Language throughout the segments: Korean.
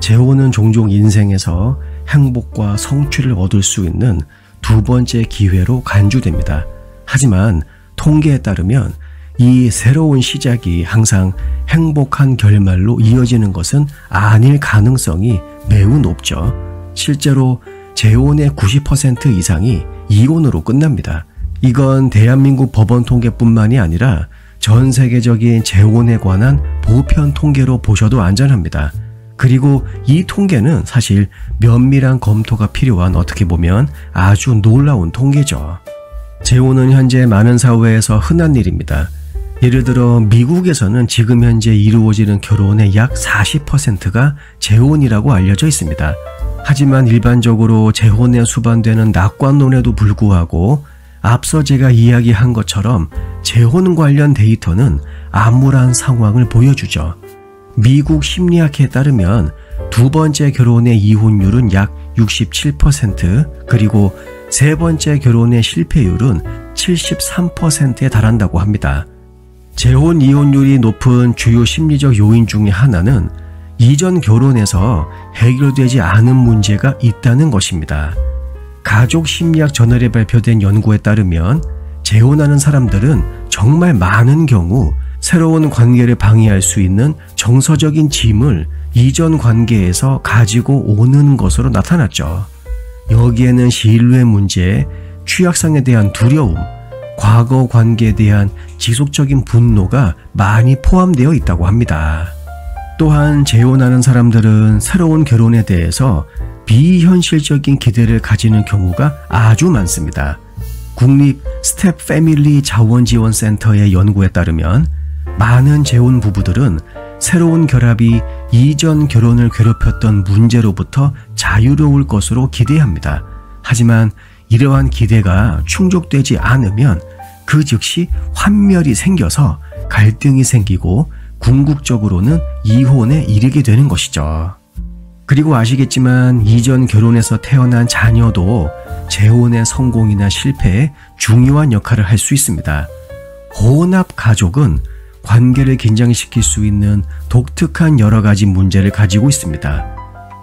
재혼은 종종 인생에서 행복과 성취를 얻을 수 있는 두 번째 기회로 간주됩니다. 하지만 통계에 따르면 이 새로운 시작이 항상 행복한 결말로 이어지는 것은 아닐 가능성이 매우 높죠. 실제로 재혼의 90% 이상이 이혼으로 끝납니다. 이건 대한민국 법원 통계뿐만이 아니라 전 세계적인 재혼에 관한 보편 통계로 보셔도 안전합니다. 그리고 이 통계는 사실 면밀한 검토가 필요한 어떻게 보면 아주 놀라운 통계죠. 재혼은 현재 많은 사회에서 흔한 일입니다. 예를 들어 미국에서는 지금 현재 이루어지는 결혼의 약 40%가 재혼이라고 알려져 있습니다. 하지만 일반적으로 재혼에 수반되는 낙관론에도 불구하고 앞서 제가 이야기한 것처럼 재혼 관련 데이터는 암울한 상황을 보여주죠. 미국 심리학회에 따르면 두 번째 결혼의 이혼율은 약 67%, 그리고 세 번째 결혼의 실패율은 73%에 달한다고 합니다. 재혼 이혼율이 높은 주요 심리적 요인 중에 하나는 이전 결혼에서 해결되지 않은 문제가 있다는 것입니다. 가족 심리학 저널에 발표된 연구에 따르면 재혼하는 사람들은 정말 많은 경우 새로운 관계를 방해할 수 있는 정서적인 짐을 이전 관계에서 가지고 오는 것으로 나타났죠. 여기에는 신뢰 문제, 취약성에 대한 두려움, 과거 관계에 대한 지속적인 분노가 많이 포함되어 있다고 합니다. 또한 재혼하는 사람들은 새로운 결혼에 대해서 비현실적인 기대를 가지는 경우가 아주 많습니다. 국립 스텝 패밀리 자원지원센터의 연구에 따르면 많은 재혼 부부들은 새로운 결합이 이전 결혼을 괴롭혔던 문제로부터 자유로울 것으로 기대합니다. 하지만 이러한 기대가 충족되지 않으면 그 즉시 환멸이 생겨서 갈등이 생기고 궁극적으로는 이혼에 이르게 되는 것이죠. 그리고 아시겠지만 이전 결혼에서 태어난 자녀도 재혼의 성공이나 실패에 중요한 역할을 할 수 있습니다. 혼합 가족은 관계를 긴장시킬 수 있는 독특한 여러 가지 문제를 가지고 있습니다.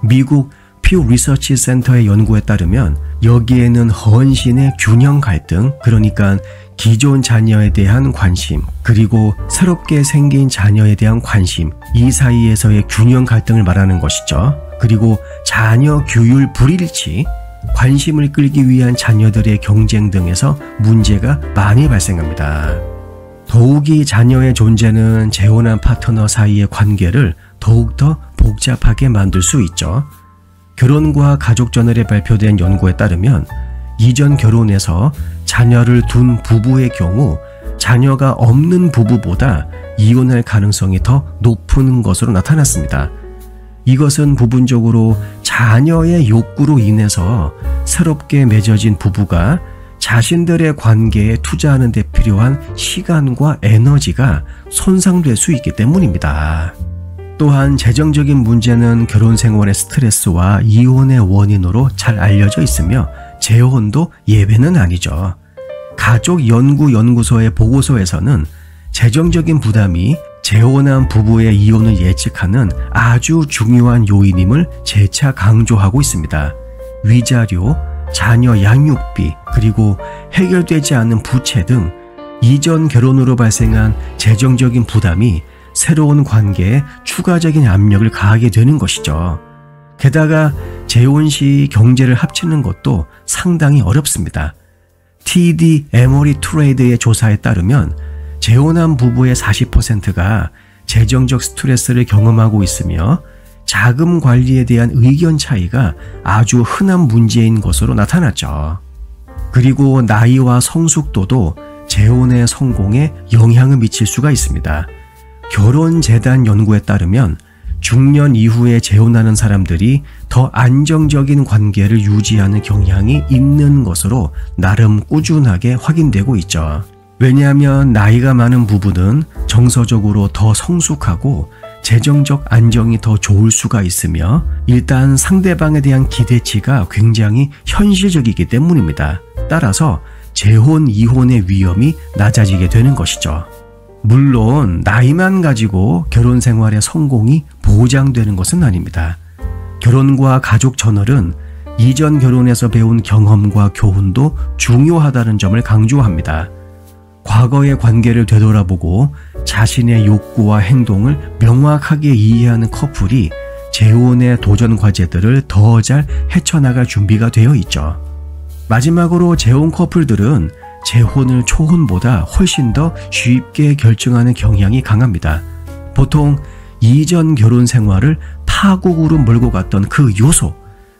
미국 퓨 리서치 센터의 연구에 따르면 여기에는 헌신의 균형 갈등, 그러니까 기존 자녀에 대한 관심, 그리고 새롭게 생긴 자녀에 대한 관심, 이 사이에서의 균형 갈등을 말하는 것이죠. 그리고 자녀 규율 불일치, 관심을 끌기 위한 자녀들의 경쟁 등에서 문제가 많이 발생합니다. 더욱이 자녀의 존재는 재혼한 파트너 사이의 관계를 더욱더 복잡하게 만들 수 있죠. 결혼과 가족 저널에 발표된 연구에 따르면 이전 결혼에서 자녀를 둔 부부의 경우 자녀가 없는 부부보다 이혼할 가능성이 더 높은 것으로 나타났습니다. 이것은 부분적으로 자녀의 욕구로 인해서 새롭게 맺어진 부부가 자신들의 관계에 투자하는 데 필요한 시간과 에너지가 손상될 수 있기 때문입니다. 또한 재정적인 문제는 결혼 생활의 스트레스와 이혼의 원인으로 잘 알려져 있으며 재혼도 예외는 아니죠. 가족연구연구소의 보고서에서는 재정적인 부담이 재혼한 부부의 이혼을 예측하는 아주 중요한 요인임을 재차 강조하고 있습니다. 위자료, 자녀 양육비, 그리고 해결되지 않은 부채 등 이전 결혼으로 발생한 재정적인 부담이 새로운 관계에 추가적인 압력을 가하게 되는 것이죠. 게다가 재혼 시 경제를 합치는 것도 상당히 어렵습니다. TD 에머리 트레이드의 조사에 따르면 재혼한 부부의 40%가 재정적 스트레스를 경험하고 있으며 자금 관리에 대한 의견 차이가 아주 흔한 문제인 것으로 나타났죠. 그리고 나이와 성숙도도 재혼의 성공에 영향을 미칠 수가 있습니다. 결혼재단 연구에 따르면 중년 이후에 재혼하는 사람들이 더 안정적인 관계를 유지하는 경향이 있는 것으로 나름 꾸준하게 확인되고 있죠. 왜냐하면 나이가 많은 부부는 정서적으로 더 성숙하고 재정적 안정이 더 좋을 수가 있으며 일단 상대방에 대한 기대치가 굉장히 현실적이기 때문입니다. 따라서 재혼, 이혼의 위험이 낮아지게 되는 것이죠. 물론 나이만 가지고 결혼 생활의 성공이 보장되는 것은 아닙니다. 결혼과 가족 전월은 이전 결혼에서 배운 경험과 교훈도 중요하다는 점을 강조합니다. 과거의 관계를 되돌아보고 자신의 욕구와 행동을 명확하게 이해하는 커플이 재혼의 도전 과제들을 더 잘 헤쳐나갈 준비가 되어 있죠. 마지막으로 재혼 커플들은 재혼을 초혼보다 훨씬 더 쉽게 결정하는 경향이 강합니다. 보통 이전 결혼 생활을 파국으로 몰고 갔던 그 요소,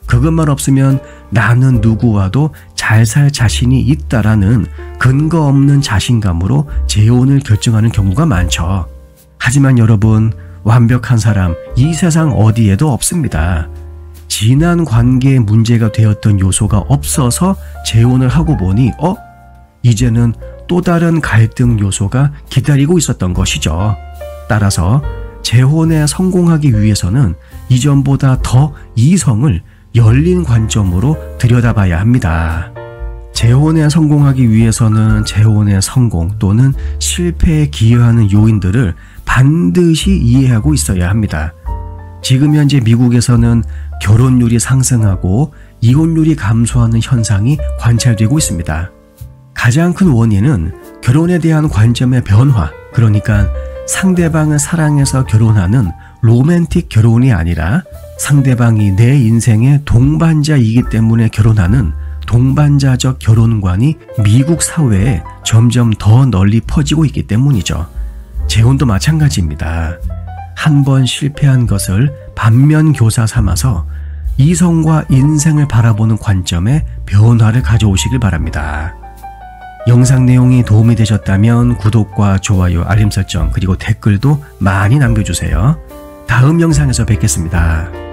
그것만 없으면 나는 누구와도 잘 살 자신이 있다라는 근거 없는 자신감으로 재혼을 결정하는 경우가 많죠. 하지만 여러분, 완벽한 사람 이 세상 어디에도 없습니다. 지난 관계에 문제가 되었던 요소가 없어서 재혼을 하고 보니 이제는 또 다른 갈등 요소가 기다리고 있었던 것이죠. 따라서 재혼에 성공하기 위해서는 이전보다 더 이성을 열린 관점으로 들여다봐야 합니다. 재혼에 성공하기 위해서는 재혼의 성공 또는 실패에 기여하는 요인들을 반드시 이해하고 있어야 합니다. 지금 현재 미국에서는 결혼율이 상승하고 이혼율이 감소하는 현상이 관찰되고 있습니다. 가장 큰 원인은 결혼에 대한 관점의 변화, 그러니까 상대방을 사랑해서 결혼하는 로맨틱 결혼이 아니라 상대방이 내 인생의 동반자이기 때문에 결혼하는 동반자적 결혼관이 미국 사회에 점점 더 널리 퍼지고 있기 때문이죠. 재혼도 마찬가지입니다. 한 번 실패한 것을 반면교사 삼아서 이성과 인생을 바라보는 관점에 변화를 가져오시길 바랍니다. 영상 내용이 도움이 되셨다면 구독과 좋아요, 알림 설정, 그리고 댓글도 많이 남겨주세요. 다음 영상에서 뵙겠습니다.